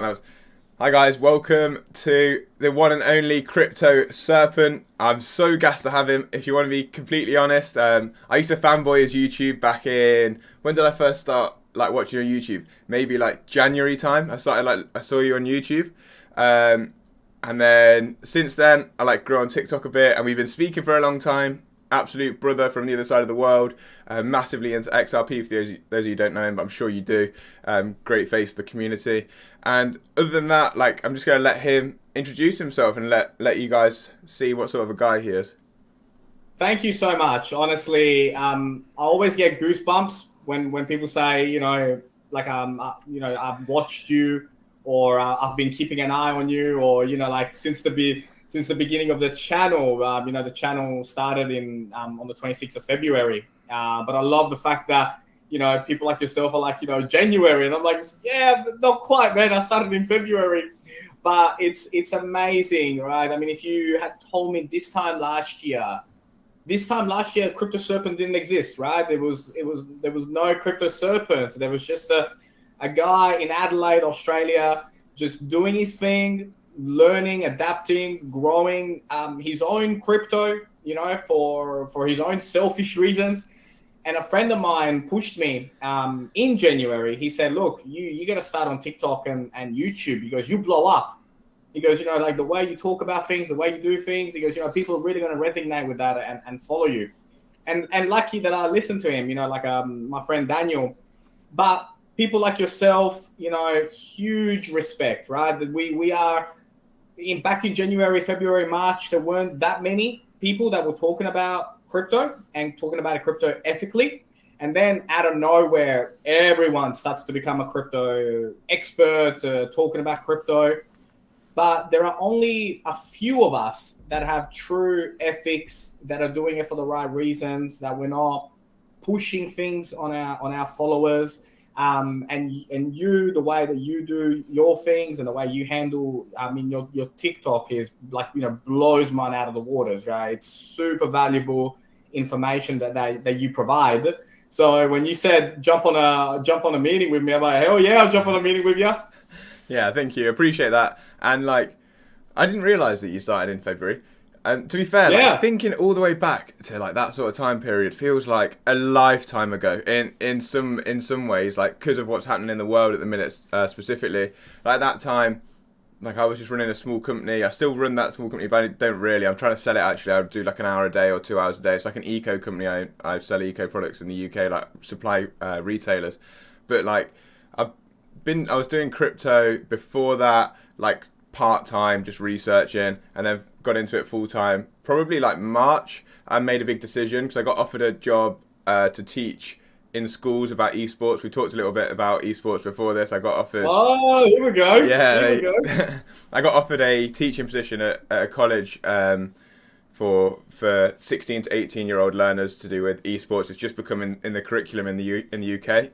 Hi guys, welcome to the one and only Crypto Serpent. I'm so gassed to have him. If you want to be completely honest, I used to fanboy his YouTube back in, when did I first start watching your YouTube? Maybe like January time. I saw you on YouTube. And then since then I grew on TikTok a bit, and we've been speaking for a long time. Absolute brother from the other side of the world, massively into XRP. For those of you who don't know him, but I'm sure you do. Great face of the community. And other than that, I'm just going to let him introduce himself and let you guys see what sort of a guy he is. Thank you so much. Honestly, I always get goosebumps when people say, I've watched you, or I've been keeping an eye on you, or since the beginning of the channel. The channel started in on the 26th of February. But I love the fact that people like yourself are January, and I'm like, yeah, not quite, man. I started in February, but it's amazing, right? I mean, if you had told me this time last year, Crypto Serpent didn't exist, right? There was no Crypto Serpent. There was just a guy in Adelaide, Australia, just doing his thing, learning, adapting, growing his own crypto, for his own selfish reasons. And a friend of mine pushed me in January. He said, look, you got to start on TikTok and YouTube. He goes, you blow up. He goes, the way you talk about things, the way you do things. He goes, people are really going to resonate with that and follow you. And lucky that I listened to him, my friend Daniel. But people like yourself, huge respect, right? That we are back in January, February, March, there weren't that many people that were talking about crypto and talking about it crypto ethically. And then out of nowhere, everyone starts to become a crypto expert, talking about crypto. But there are only a few of us that have true ethics, that are doing it for the right reasons, that we're not pushing things on our followers. And you, the way that you do your things and the way you handle, your TikTok is blows mine out of the waters, right? It's super valuable information that you provide. So when you said jump on a meeting with me, I'm like, hell yeah, I'll jump on a meeting with you. Yeah, thank you. Appreciate that. And I didn't realize that you started in February. And to be fair, Yeah. Thinking all the way back to that sort of time period feels like a lifetime ago in some ways, because of what's happening in the world at the minute, specifically. At that time, I was just running a small company. I still run that small company, but I don't really. I'm trying to sell it actually. I do an hour a day or 2 hours a day. It's like an eco company. I sell eco products in the UK, supply retailers. But I was doing crypto before that, part-time, just researching, and then got into it full-time probably March. I made a big decision because I got offered a job to teach in schools about esports. We talked a little bit about esports before this. I got offered Here we go. I got offered a teaching position at a college for 16 to 18-year-old learners to do with esports. It's just becoming in the curriculum in the UK.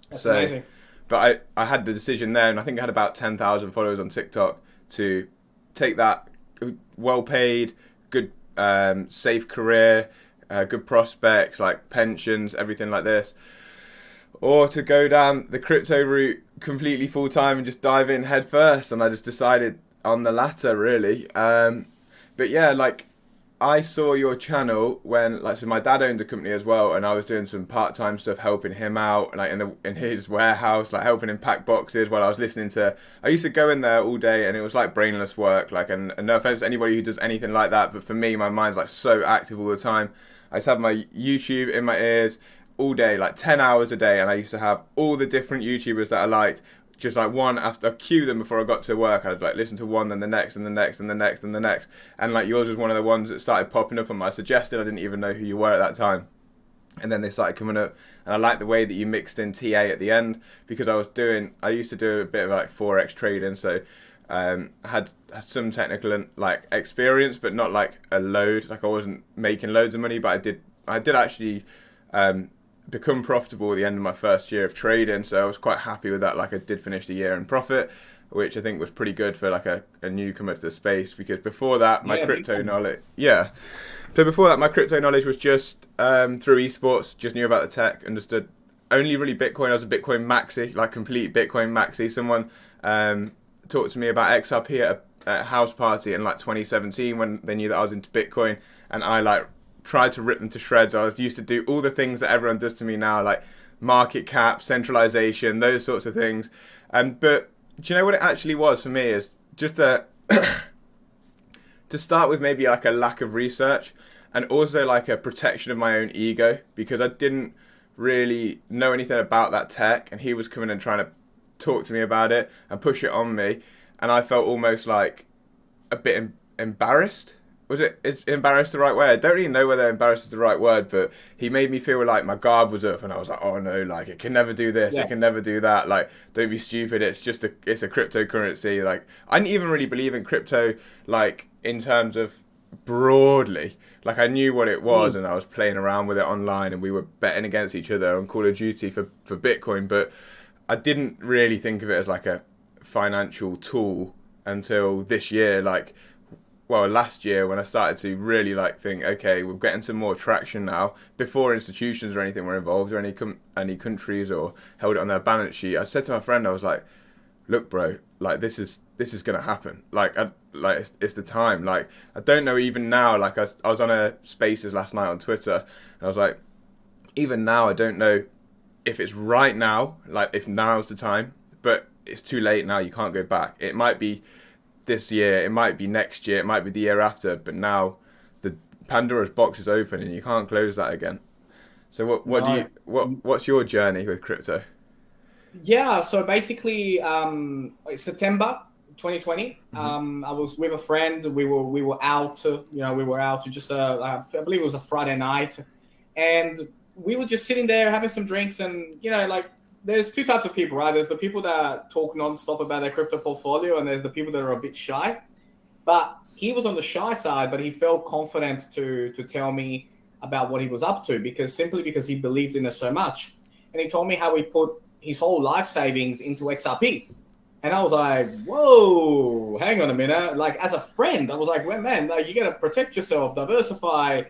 That's amazing. But I had the decision there, and I think I had about 10,000 followers on TikTok, to take that well-paid, good, safe career, good prospects, pensions, everything like this, or to go down the crypto route completely full-time and just dive in head first. And I just decided on the latter, really. But yeah, I saw your channel when, so my dad owned a company as well, and I was doing some part-time stuff, helping him out, in his warehouse, helping him pack boxes while I was listening to. I used to go in there all day, and it was brainless work. And no offense to anybody who does anything like that, but for me, my mind's so active all the time. I used to have my YouTube in my ears all day, 10 hours a day, and I used to have all the different YouTubers that I liked. Just one after, I queue them before I got to work. I'd listen to one, then the next, and the next, and the next, and the next. And yours was one of the ones that started popping up on my suggested. I didn't even know who you were at that time. And then they started coming up. And I liked the way that you mixed in TA at the end, because I used to do a bit of Forex trading. So had some technical experience, but not a load. I wasn't making loads of money, but I did actually become profitable at the end of my first year of trading, so I was quite happy with that. I did finish the year in profit, which I think was pretty good for a newcomer to the space, because before that my crypto knowledge was just through esports. Just knew about the tech, understood only really Bitcoin. I was a Bitcoin maxi, complete Bitcoin maxi. Someone talked to me about XRP at a house party in like 2017 when they knew that I was into Bitcoin, and I like tried to rip them to shreds. I was used to do all the things that everyone does to me now, like market cap, centralization, those sorts of things. But do you know what it actually was for me is just a to start with maybe like a lack of research, and also like a protection of my own ego, because I didn't really know anything about that tech, and he was coming and trying to talk to me about it and push it on me, and I felt almost like a bit embarrassed. Is embarrassed the right word? I don't really know whether embarrassed is the right word, but he made me feel like my guard was up, and I was like, oh no, like it can never do this, Yeah. it can never do that, like don't be stupid, it's a cryptocurrency. Like I didn't even really believe in crypto, like in terms of broadly. Like I knew what it was, and I was playing around with it online, and we were betting against each other on Call of Duty for Bitcoin, but I didn't really think of it as like a financial tool until this year, last year, when I started to really like think, okay, we're getting some more traction now. Before institutions or anything were involved, or any countries or held it on their balance sheet, I said to my friend, I was like, look, bro, like this is gonna happen. It's the time. Like I don't know even now. Like I was on a Spaces last night on Twitter, and I was like, even now I don't know if it's right now, like if now's the time, but it's too late now. You can't go back. It might be this year, it might be next year, it might be the year after, but now the Pandora's box is open and you can't close that again. So what's your journey with crypto? Yeah, so basically, September 2020, I was with a friend. We were out, we were out to just I believe it was a Friday night, and we were just sitting there having some drinks, and like there's two types of people, right? There's the people that talk nonstop about their crypto portfolio, and there's the people that are a bit shy. But he was on the shy side, but he felt confident to tell me about what he was up to, because he believed in it so much. And he told me how he put his whole life savings into XRP. And I was like, whoa, hang on a minute. Like, as a friend, I was like, well, man, like, you got to protect yourself, diversify.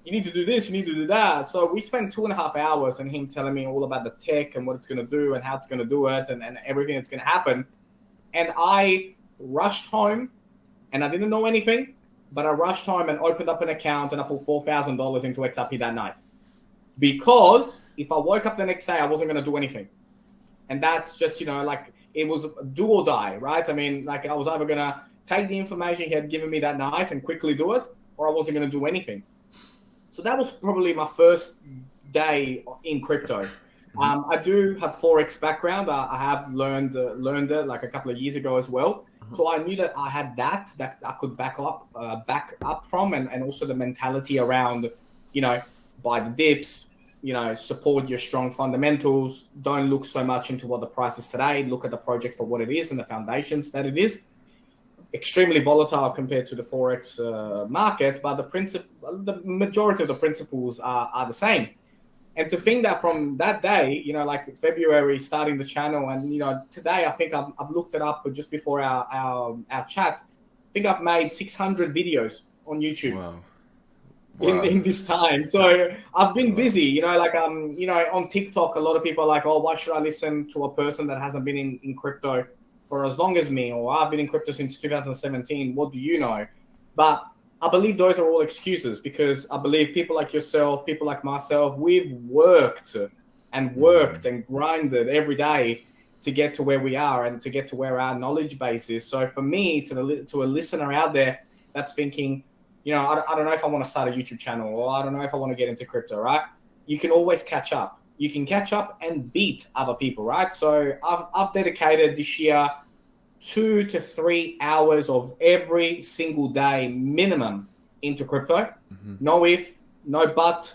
You need to do this, you need to do that. So we spent 2.5 hours and him telling me all about the tech and what it's going to do and how it's going to do it, and everything that's going to happen. And I rushed home, and I didn't know anything, but I rushed home and opened up an account, and I put $4,000 into XRP that night. Because if I woke up the next day, I wasn't going to do anything. And that's just, like, it was do or die, right? I mean, like, I was either going to take the information he had given me that night and quickly do it, or I wasn't going to do anything. So that was probably my first day in crypto. I do have Forex background. I have learned it like a couple of years ago as well. So I knew that I had that I could back up from, and also the mentality around, buy the dips, support your strong fundamentals. Don't look so much into what the price is today. Look at the project for what it is and the foundations that it is. Extremely volatile compared to the Forex market, but the majority of the principles are the same. And to think that from that day, like February, starting the channel, and today I think I've looked it up just before our chat. I think I've made 600 videos on YouTube. Wow. In this time. So I've been busy, on TikTok, a lot of people are like, oh, why should I listen to a person that hasn't been in crypto for as long as me, or I've been in crypto since 2017. What do you know? But I believe those are all excuses, because I believe people like yourself, people like myself, we've worked and grinded every day to get to where we are and to get to where our knowledge base is. So for me, to a listener out there that's thinking, I don't know if I want to start a YouTube channel, or I don't know if I want to get into crypto, right? You can always catch up. You can catch up and beat other people, right? So I've dedicated this year 2 to 3 hours of every single day minimum into crypto. No if, no but,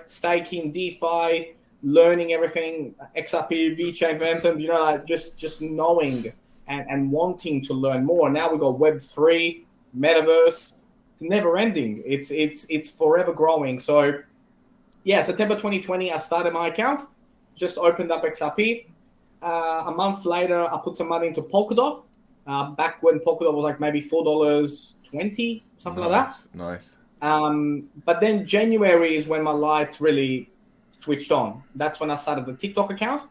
staking, DeFi, learning everything, XRP, VeChain, Ventum, just knowing and wanting to learn more. Now we've got Web3, Metaverse. It's never ending. It's forever growing. So yeah, September 2020, I started my account, just opened up XRP. A month later, I put some money into Polkadot. Back when Polkadot was like maybe $4.20, something like that. Nice. But then January is when my light really switched on. That's when I started the TikTok account.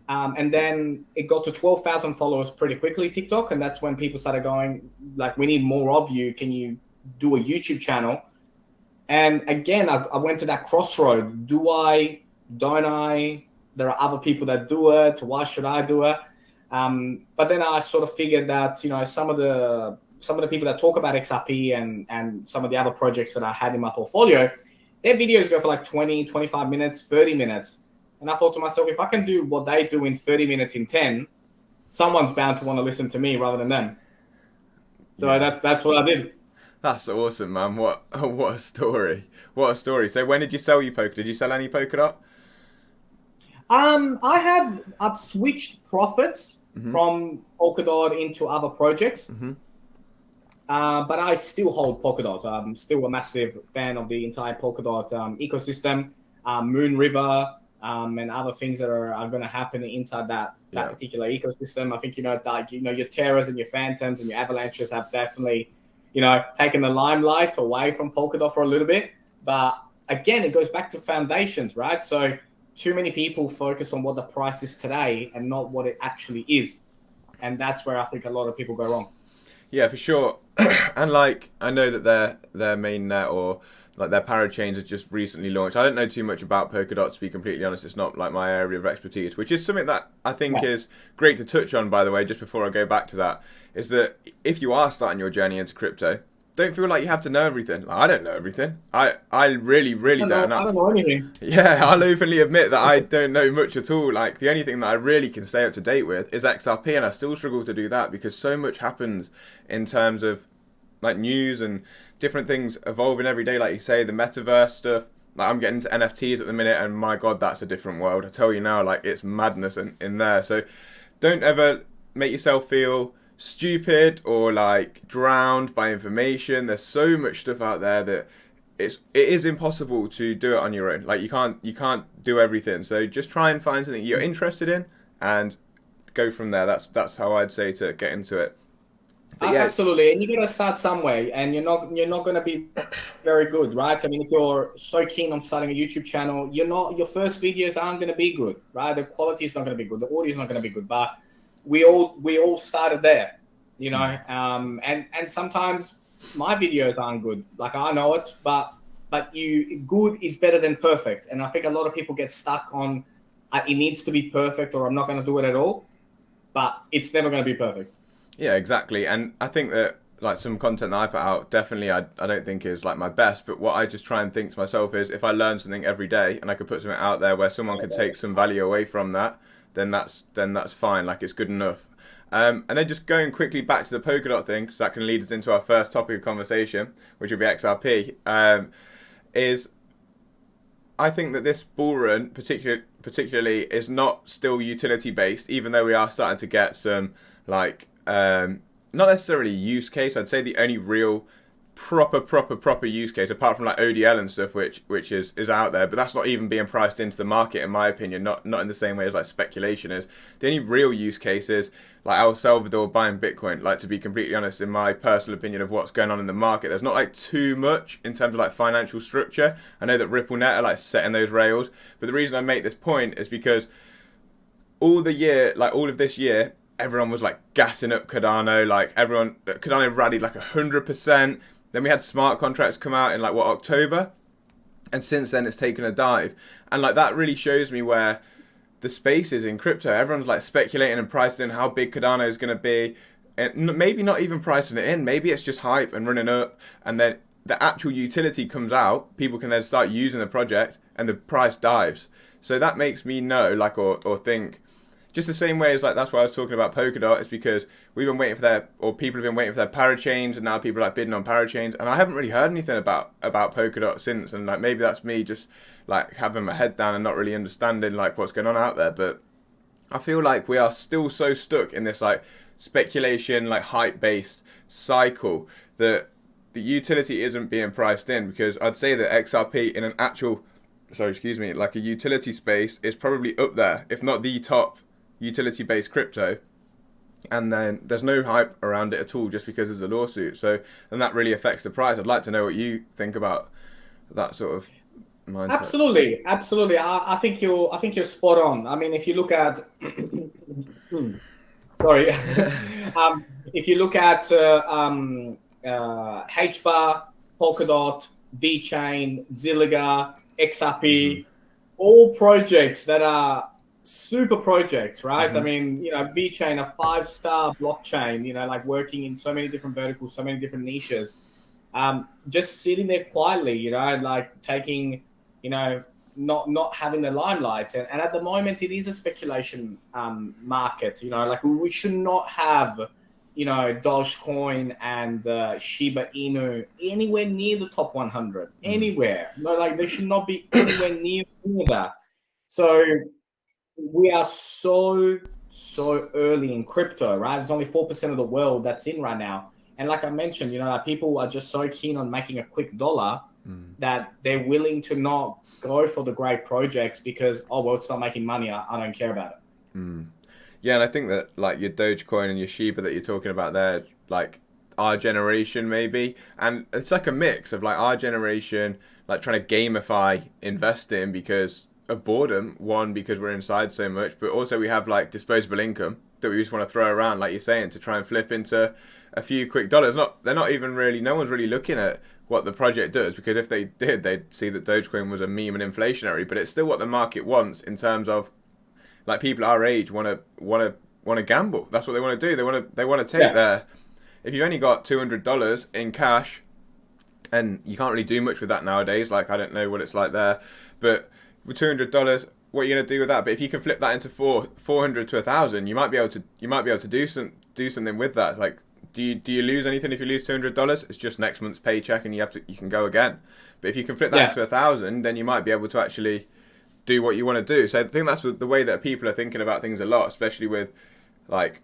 And then it got to 12,000 followers pretty quickly, TikTok. And that's when people started going, like, we need more of you. Can you do a YouTube channel? And again, I went to that crossroad. Do I? Don't I? There are other people that do it. Why should I do it? But then I sort of figured that, you know, some of the people that talk about XRP and some of the other projects that I had in my portfolio, their videos go for like 20, 25 minutes, 30 minutes. And I thought to myself, if I can do what they do in 30 minutes in 10, someone's bound to want to listen to me rather than them. So that's what I did. That's awesome, man. What a story. What a story. So when did you sell your Polkadot? Did you sell any Polkadot? I've switched profits from Polkadot into other projects. But I still hold Polkadot. I'm still a massive fan of the entire Polkadot ecosystem, Moonriver, and other things that are going to happen inside that particular ecosystem. I think, you know, that, you know, your Terras and your Phantoms and your Avalanches have definitely, you know, taken the limelight away from Polkadot for a little bit. But again, it goes back to foundations, right? So too many people focus on what the price is today and not what it actually is. And that's where I think a lot of people go wrong. Yeah, for sure. And like, I know that their main net or like their parachains has just recently launched. I don't know too much about Polkadot, to be completely honest. It's not like my area of expertise, which is something that I think is great to touch on, by the way, just before I go back to that, is that if you are starting your journey into crypto, don't feel like you have to know everything. Like, I don't know everything. I really don't. I don't know anything. Yeah, I'll openly admit that I don't know much at all. Like, the only thing that I really can stay up to date with is XRP, and I still struggle to do that because so much happens in terms of like news and different things evolving every day. Like you say, the metaverse stuff. Like, I'm getting into NFTs at the minute, and my God, that's a different world. I tell you now, like, it's madness in there. So don't ever make yourself feel stupid or like drowned by information. There's so much stuff out there that it is impossible to do it on your own. Like, you can't do everything. So just try and find something you're interested in and go from there. That's how I'd say to get into it. Absolutely, and you got to start somewhere, and you're not going to be very good, right? I mean, if you're so keen on starting a YouTube channel, your first videos aren't going to be good, right? The quality is not going to be good, the audio is not going to be good, but we all started there, you know. And sometimes my videos aren't good, like, I know it, but good is better than perfect, and I think a lot of people get stuck on it needs to be perfect, or I'm not going to do it at all, but it's never going to be perfect. Yeah, exactly. And I think that like some content that I put out, definitely I don't think is like my best, but what I just try and think to myself is, if I learn something every day and I could put something out there where someone could take some value away from that, then that's fine. Like, it's good enough. And then just going quickly back to the Polkadot thing, because that can lead us into our first topic of conversation, which will be XRP, is I think that this bull run particularly is not still utility based, even though we are starting to get some like not necessarily use case. I'd say the only real proper use case, apart from like ODL and stuff, which is out there, but that's not even being priced into the market, in my opinion. Not in the same way as like speculation is. The only real use case is like El Salvador buying Bitcoin. Like, to be completely honest, in my personal opinion of what's going on in the market, there's not like too much in terms of like financial structure. I know that RippleNet are like setting those rails, but the reason I make this point is because all of this year, everyone was like gassing up Cardano. Like, Cardano rallied like 100%. Then we had smart contracts come out in like October, and since then it's taken a dive. And like, that really shows me where the space is in crypto. Everyone's like speculating and pricing in how big Cardano is going to be, and maybe not even pricing it in. Maybe it's just hype and running up, and then the actual utility comes out. People can then start using the project, and the price dives. So that makes me know, like, or think. Just the same way as like, that's why I was talking about Polkadot, is because we've been waiting for people have been waiting for their parachains, and now people are like bidding on parachains, and I haven't really heard anything about Polkadot since. And like, maybe that's me just like having my head down and not really understanding like what's going on out there. But I feel like we are still so stuck in this like speculation, like hype based cycle, that the utility isn't being priced in. Because I'd say that XRP in an actual, like a utility space, is probably up there, if not the top utility-based crypto, and then there's no hype around it at all just because there's a lawsuit. So then that really affects the price. I'd like to know what you think about that sort of. mindset. Absolutely, absolutely. I think you're spot on. I mean, if you look at, sorry, if you look at HBAR, Polkadot, VChain, Zilliqa, Hmm. XRP, all projects that are super projects, right? I Hmm. mean, VChain, a 5-star blockchain, like working in so many different verticals, so many different niches, just sitting there quietly, like taking, you know, not having the limelight. And at the moment, it is a speculation market. Like we should not have, Dogecoin and Shiba Inu anywhere near the top 100. Mm. Anywhere. No, like they should not be anywhere near that. So we are so early in crypto, right? There's only 4% of the world that's in right now. And like I mentioned, like people are just so keen on making a quick dollar that they're willing to not go for the great projects because, oh, well, it's not making money. I don't care about it. Yeah, and I think that like your Dogecoin and your Shiba that you're talking about there, like our generation maybe, and it's like a mix of like our generation like trying to gamify investing because of boredom. One, because we're inside so much, but also we have like disposable income that we just want to throw around, like you're saying, to try and flip into a few quick dollars. They're not even really. No one's really looking at what the project does because if they did, they'd see that Dogecoin was a meme and inflationary. But it's still what the market wants in terms of like people our age want to gamble. That's what they want to do. They want to take Yeah. their. If you've only got $200 in cash, and you can't really do much with that nowadays. Like I don't know what it's like there, but with $200, what are you gonna do with that? But if you can flip that into 400 to 1,000, you might be able to do something with that. Like do you lose anything if you lose $200? It's just next month's paycheck, and you can go again. But if you can flip that Yeah. into 1,000, then you might be able to actually do what you want to do. So I think that's the way that people are thinking about things a lot, especially with like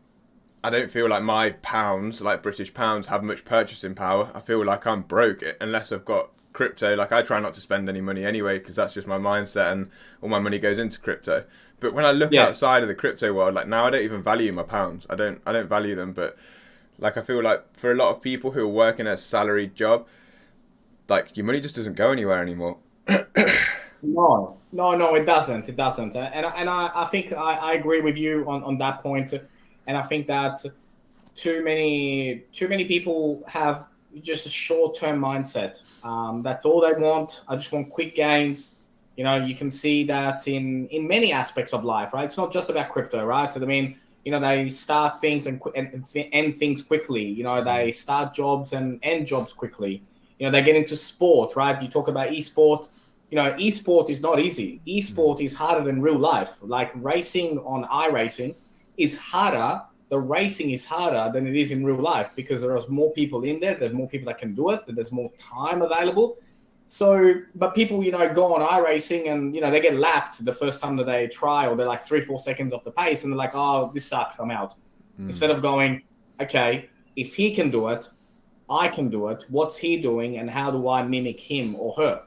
I don't feel like my pounds, like British pounds, have much purchasing power. I feel like I'm broke unless I've got crypto. Like I try not to spend any money anyway because that's just my mindset and all my money goes into crypto. But when I look Yes. outside of the crypto world, like now I don't even value my pounds. I don't value them. But like I feel like for a lot of people who are working a salaried job, like your money just doesn't go anywhere anymore. No, no, no, it doesn't. It doesn't. And I think I agree with you on that point. And I think that too many people have just a short-term mindset. That's all they want. I just want quick gains. You can see that in many aspects of life, right? It's not just about crypto, right? So, I mean, they start things and end things quickly. They start jobs and end jobs quickly. They get into sport, right? You talk about esport. Esport is not easy. Esport is harder than real life. Like racing on iRacing is harder. The racing is harder than it is in real life because there's more people in there. There's more people that can do it. There's more time available. So, but people, go on iRacing and, they get lapped the first time that they try, or they're like 3-4 seconds off the pace and they're like, oh, this sucks, I'm out. Instead of going, okay, if he can do it, I can do it. What's he doing and how do I mimic him or her?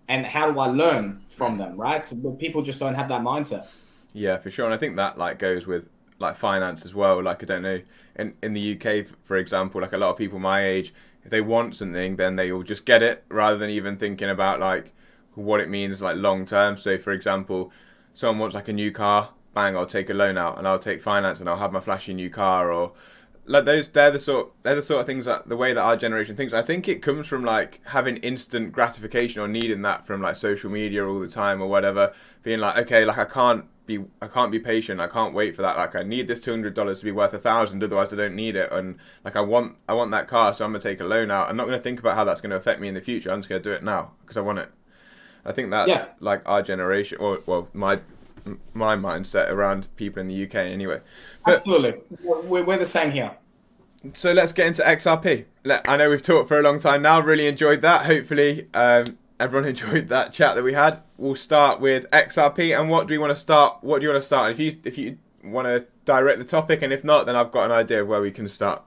And how do I learn from them, right? So, but people just don't have that mindset. Yeah, for sure. And I think that like goes with like finance as well. Like I don't know, in the UK, for example, like a lot of people my age, if they want something, then they will just get it rather than even thinking about like what it means like long term. So for example, someone wants like a new car, bang, I'll take a loan out and I'll take finance and I'll have my flashy new car or like those they're the sort of things that the way that our generation thinks. I think it comes from like having instant gratification or needing that from like social media all the time or whatever, being like okay, like I can't be patient, I can't wait for that, like I need this $200 to be worth 1,000, otherwise I don't need it, and like I want that car, so I'm gonna take a loan out. I'm not gonna think about how that's gonna affect me in the future. I'm just gonna do it now because I want it. I think that's Yeah, like our generation, or well, my mindset around people in the UK anyway. But absolutely. We're the same here. so let's get into XRP. I know we've talked for a long time now. Really enjoyed that. Hopefully, everyone enjoyed that chat that we had. We'll start with XRP. And what do you want to start? What do you want to start? If you want to direct the topic, and if not, then I've got an idea of where we can start.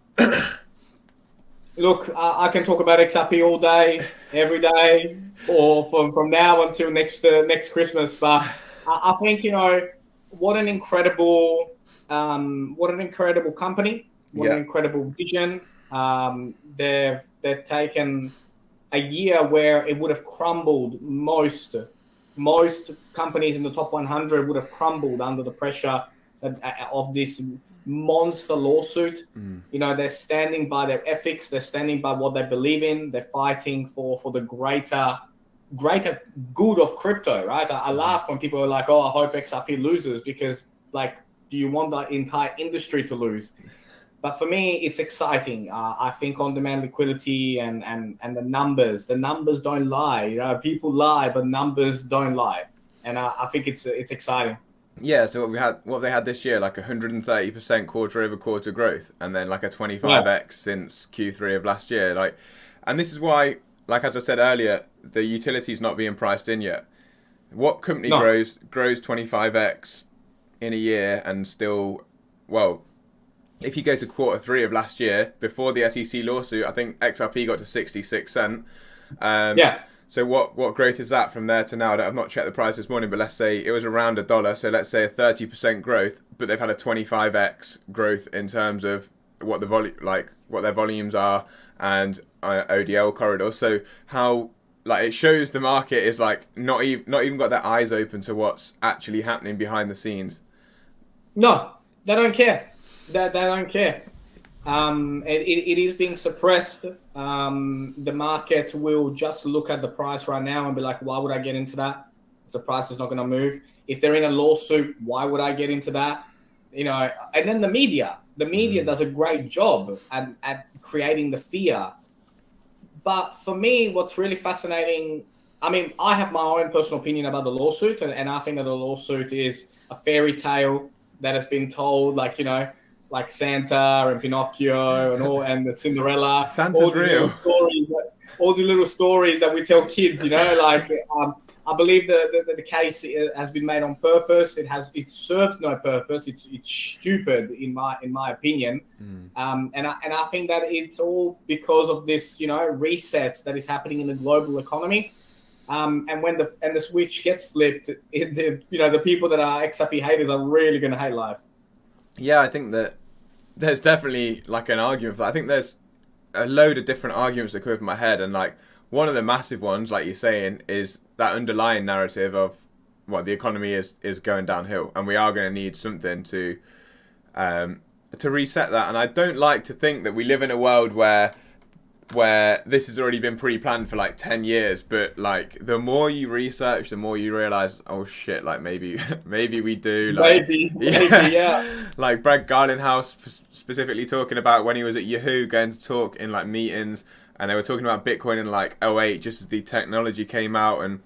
Look, I can talk about XRP all day, every day, or from now until next Christmas. But I think what an incredible company, what an Yeah. incredible vision. They've taken a year where it would have crumbled. Most companies in the top 100 would have crumbled under the pressure of this monster lawsuit. They're standing by their ethics, they're standing by what they believe in, they're fighting for the greater good of crypto, right? I laugh when people are like, oh, I hope XRP loses, because like, do you want the entire industry to lose? But for me, it's exciting. I think on-demand liquidity and the numbers don't lie. People lie, but numbers don't lie, and I think it's exciting. Yeah, so what they had this year, like 130% quarter-over-quarter growth, and then like a Yeah. 25x since Q3 of last year. And this is why, like as I said earlier, the utility's not being priced in yet. What company No. grows 25x in a year and still, well, if you go to Q3 of last year, before the SEC lawsuit, I think XRP got to 66 cent. Yeah. So what growth is that from there to now? I've not checked the price this morning, but let's say it was around $1. So let's say a 30% growth, but they've had a 25x growth in terms of what what their volumes are and ODL corridors. So how it shows the market is not even got their eyes open to what's actually happening behind the scenes. No, they don't care. They don't care. It is being suppressed. The market will just look at the price right now and be like, why would I get into that if the price is not going to move? If they're in a lawsuit, why would I get into that? And then the media does a great job at creating the fear. But for me, what's really fascinating, I mean, I have my own personal opinion about the lawsuit, and I think that the lawsuit is a fairy tale that has been told, like Santa and Pinocchio and the Cinderella. Santa's real. All the little stories that we tell kids, I believe the case has been made on purpose. It serves no purpose. It's stupid in my opinion. And I think that it's all because of this reset that is happening in the global economy. And when the switch gets flipped, the people that are XRP haters are really going to hate life. Yeah, I think that there's definitely an argument for that. I think there's a load of different arguments that come up in my head, and one of the massive ones, like you're saying, is that underlying narrative of the economy is going downhill, and we are going to need something to reset that. And I don't like to think that we live in a world where this has already been pre-planned for 10 years, but the more you research, the more you realize, oh shit, maybe we do. Maybe, yeah. Like Brad Garlinghouse specifically talking about when he was at Yahoo, going to talk in meetings, and they were talking about Bitcoin in 2008, just as the technology came out, and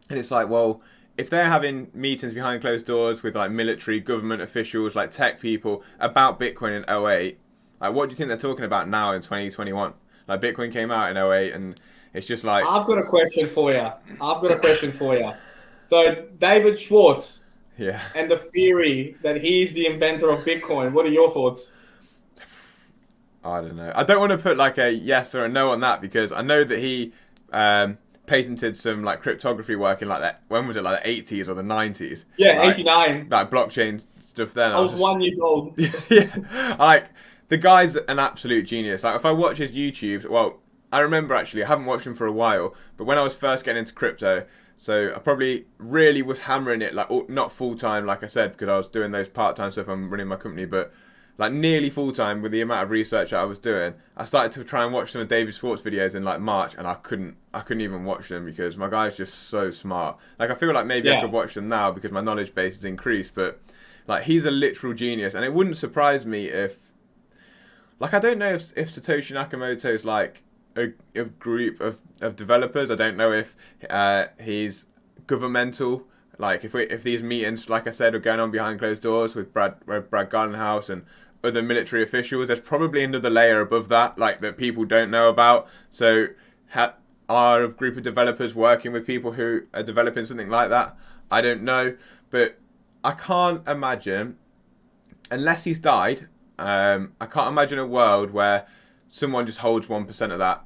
it's well, if they're having meetings behind closed doors with military, government officials, tech people about Bitcoin in 2008, what do you think they're talking about now in 2021? Bitcoin came out in 2008, and it's just I've got a question for you. So David Schwartz, yeah, and the theory that he's the inventor of Bitcoin. What are your thoughts? I don't know. I don't want to put a yes or a no on that, because I know that he patented some cryptography work in that. When was it? The 80s or the 90s? Yeah, 89. Blockchain stuff. Then I was 1 year old. Yeah, the guy's an absolute genius. If I watch his YouTube, well, I remember actually, I haven't watched him for a while, but when I was first getting into crypto, so I probably really was hammering it, not full time, like I said, because I was doing those part time stuff. I'm running my company, but nearly full time with the amount of research that I was doing. I started to try and watch some of David Schwartz videos in March, and I couldn't even watch them because my guy's just so smart. I feel maybe I could watch them now because my knowledge base has increased, but he's a literal genius, and it wouldn't surprise me if. I don't know if Satoshi Nakamoto's a group of developers. I don't know if he's governmental. If these meetings, like I said, are going on behind closed doors with Brad Garlinghouse and other military officials, there's probably another layer above that, that people don't know about. So are a group of developers working with people who are developing something like that? I don't know. But I can't imagine, unless he's died, I can't imagine a world where someone just holds 1% of that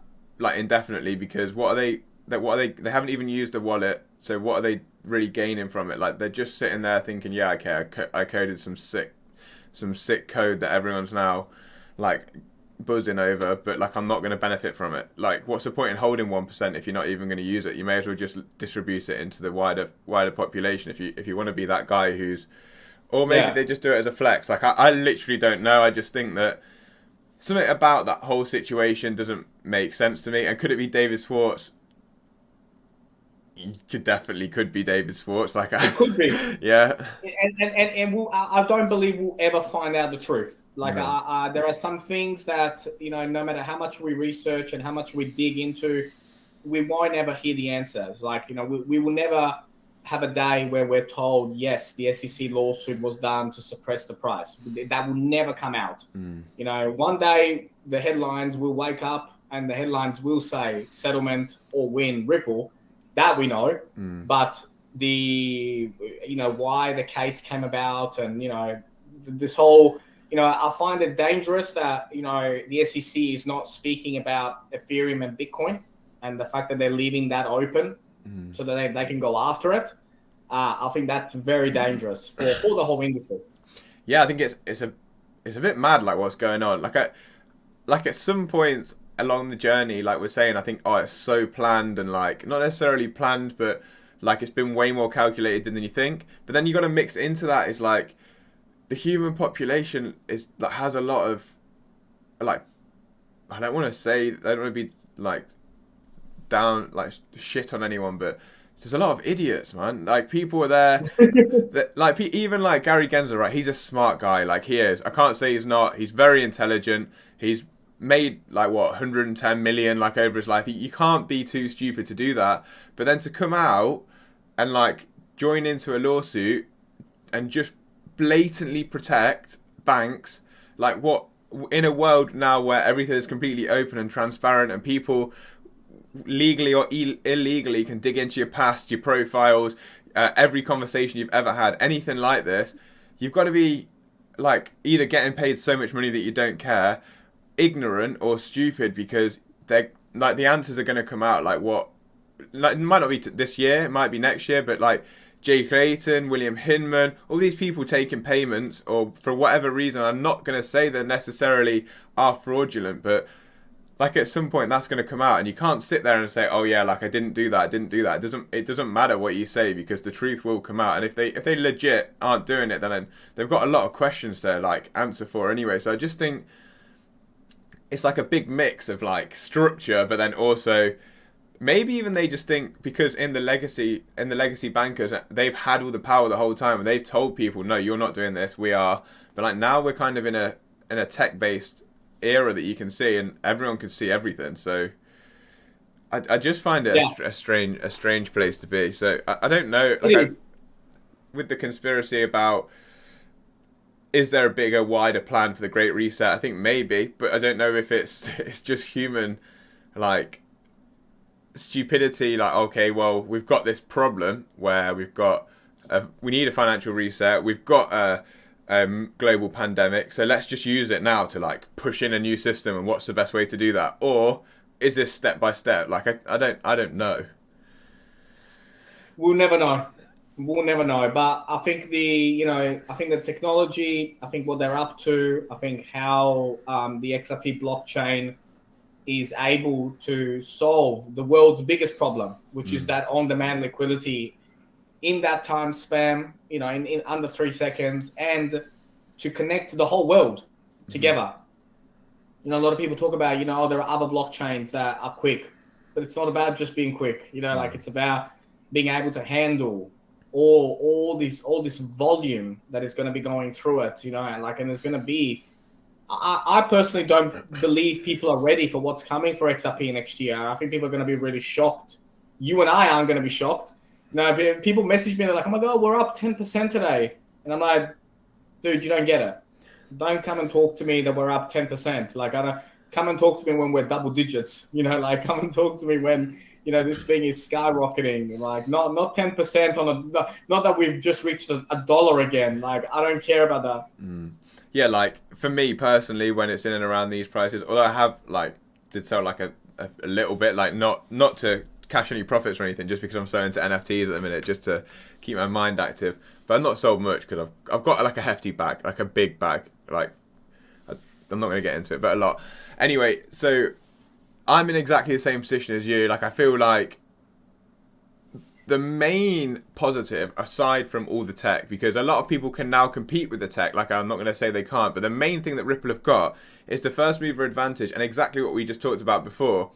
indefinitely, because what are they they haven't even used the wallet, so what are they really gaining from it? They're just sitting there thinking, yeah, okay, I coded some sick code that everyone's now buzzing over, but like I'm not going to benefit from it. Like, what's the point in holding 1% if you're not even going to use it? You may as well just distribute it into the wider population if you want to be that guy who's, or maybe Yeah. they just do it as a flex. Like I literally don't know. I just think that something about that whole situation doesn't make sense to me. And could it be David Schwartz? Definitely could be David Schwartz. Like, It could be. Yeah. And I don't believe we'll ever find out the truth. Like, No. there are some things that, no matter how much we research and how much we dig into, we won't ever hear the answers. Like, we will never have a day where we're told, yes, the SEC lawsuit was done to suppress the price. That will never come out. One day the headlines will wake up and the headlines will say settlement or win Ripple. That we know. But the, why the case came about and, this whole, I find it dangerous that, the SEC is not speaking about Ethereum and Bitcoin and the fact that they're leaving that open so that they can go after it. I think that's very dangerous for the whole industry. Yeah, I think it's a bit mad, like what's going on. Like at some points along the journey, like we're saying, I think, it's so planned and like not necessarily planned, but like it's been way more calculated than you think. But then you got to mix into that is like the human population has a lot of like, I don't want to be like down, like shit on anyone, but there's a lot of idiots, man. Like people are there that like even like Gary Gensler, right? He's a smart guy, like he is. I can't say he's not. He's very intelligent. He's made like 110 million like over his life. You can't be too stupid to do that. But then to come out and like join into a lawsuit and just blatantly protect banks, like what in a world now where everything is completely open and transparent and people legally or illegally can dig into your past, your profiles, every conversation you've ever had, anything like this, you've got to be like either getting paid so much money that you don't care, ignorant or stupid, because they're like the answers are going to come out like what, like it might not be this year, it might be next year, but like Jay Clayton, William Hinman, all these people taking payments or for whatever reason, I'm not going to say they necessarily are fraudulent, but like at some point that's going to come out and you can't sit there and say, oh yeah, like I didn't do that. It doesn't matter what you say because the truth will come out. And if they legit aren't doing it, then they've got a lot of questions to like answer for anyway. So I just think it's like a big mix of like structure, but then also maybe even they just think because in the legacy bankers, they've had all the power the whole time and they've told people, no, you're not doing this, we are. But like now we're kind of in a tech-based era that you can see and everyone can see everything. So I just find it a strange place to be. So I don't know. Like with the conspiracy about is there a bigger, wider plan for the Great Reset? I think maybe, but I don't know if it's just human like stupidity. Like, okay, well, we've got this problem where we need a financial reset. We've got a global pandemic, so let's just use it now to like push in a new system. And what's the best way to do that? Or is this step by step? Like, I don't know. We'll never know. But I think the technology, I think what they're up to, I think how the XRP blockchain is able to solve the world's biggest problem, which is that on-demand liquidity in that time span, in under 3 seconds, and to connect the whole world together. A lot of people talk about, there are other blockchains that are quick, but it's not about just being quick. Like it's about being able to handle all this volume that is going to be going through it. And there's going to be. I personally don't believe people are ready for what's coming for XRP next year. I think people are going to be really shocked. You and I aren't going to be shocked. People message me, they're like, oh my God, we're up 10% today. And I'm like, dude, you don't get it. Don't come and talk to me that we're up 10%. Like, I don't come and talk to me when we're double digits. Like come and talk to me when, this thing is skyrocketing. Like not 10% on not that we've just reached a dollar again. Like, I don't care about that. Yeah, like for me personally, when it's in and around these prices, although I have like did sell like a little bit, like not to cash any profits or anything, just because I'm so into NFTs at the minute, just to keep my mind active. But I've not sold much because I've got like a hefty bag, like a big bag. Like I'm not going to get into it, but a lot. Anyway, so I'm in exactly the same position as you. Like, I feel like the main positive, aside from all the tech, because a lot of people can now compete with the tech, like I'm not going to say they can't, but the main thing that Ripple have got is the first mover advantage, and exactly what we just talked about before.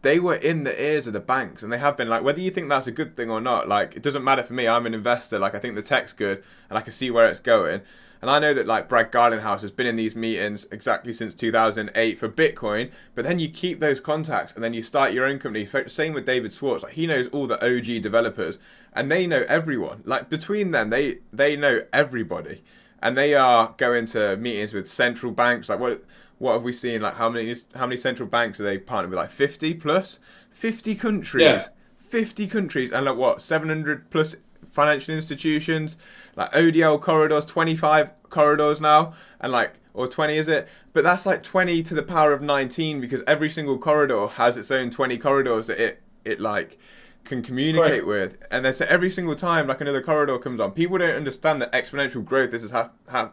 They were in the ears of the banks, and they have been. Like, whether you think that's a good thing or not, like, it doesn't matter for me. I'm an investor. Like, I think the tech's good, and I can see where it's going. And I know that, like, Brad Garlinghouse has been in these meetings exactly since 2008 for Bitcoin, but then you keep those contacts and then you start your own company. Same with David Schwartz. Like, he knows all the OG developers and they know everyone. Like, between them, they know everybody. And they are going to meetings with central banks. Like, what have we seen? Like, how many central banks are they partnered with? Like 50 plus? 50 countries. Yeah. 50 countries. And like, what, 700 plus financial institutions, like ODL corridors, 25 corridors now, and like, or 20 is it? But that's like 20 to the power of 19, because every single corridor has its own 20 corridors that it like can communicate Right. with. And then so every single time like another corridor comes on, people don't understand the exponential growth this is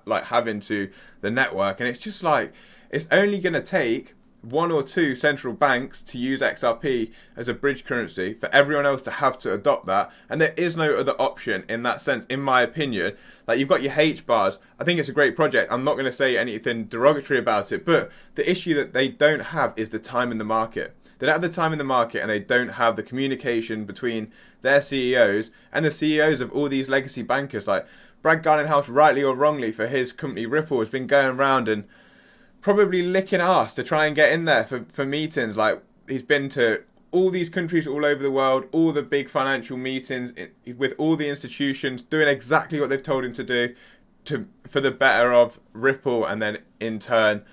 like having to the network. And it's just like, it's only going to take one or two central banks to use XRP as a bridge currency for everyone else to have to adopt that. And there is no other option in that sense, in my opinion. Like, you've got your H bars. I think it's a great project. I'm not going to say anything derogatory about it, but the issue that they don't have is the time in the market. They don't have the time in the market, and they don't have the communication between their CEOs and the CEOs of all these legacy bankers. Like, Brad Garlinghouse, rightly or wrongly, for his company Ripple, has been going around and probably licking arse to try and get in there for meetings. Like, he's been to all these countries all over the world, all the big financial meetings with all the institutions, doing exactly what they've told him to do for the better of Ripple, and then in turn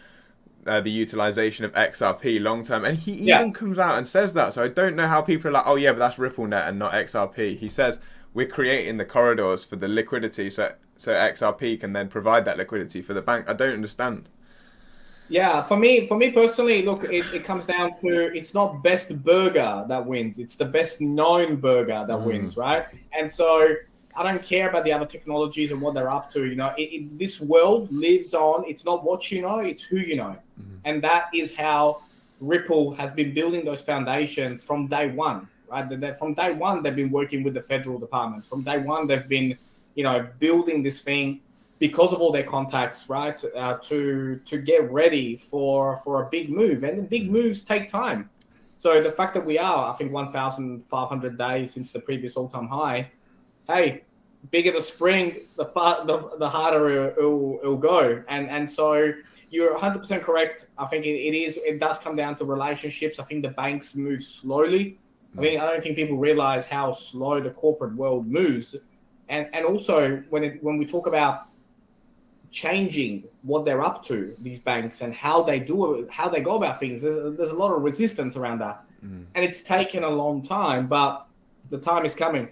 the utilization of XRP long term. And he even comes out and says that. So I don't know how people are like, oh yeah, but that's RippleNet and not XRP. He says we're creating the corridors for the liquidity, so XRP can then provide that liquidity for the bank. I don't understand. Yeah, for me personally, look, it comes down to, it's not best burger that wins. It's the best known burger that wins, right? And so I don't care about the other technologies and what they're up to. You know, this world lives on. It's not what you know, it's who you know. And that is how Ripple has been building those foundations from day one, right? From day one, they've been working with the federal departments. From day one, they've been, you know, building this thing because of all their contacts, right, to get ready for a big move. And big moves take time. So the fact that we are, I think, 1,500 days since the previous all-time high, hey, bigger the spring, the harder it'll go. And so you're 100% correct. I think it does come down to relationships. I think the banks move slowly. I don't think people realize how slow the corporate world moves. And also when we talk about changing what they're up to, these banks, and how they go about things, there's a lot of resistance around that. And it's taken a long time, but the time is coming.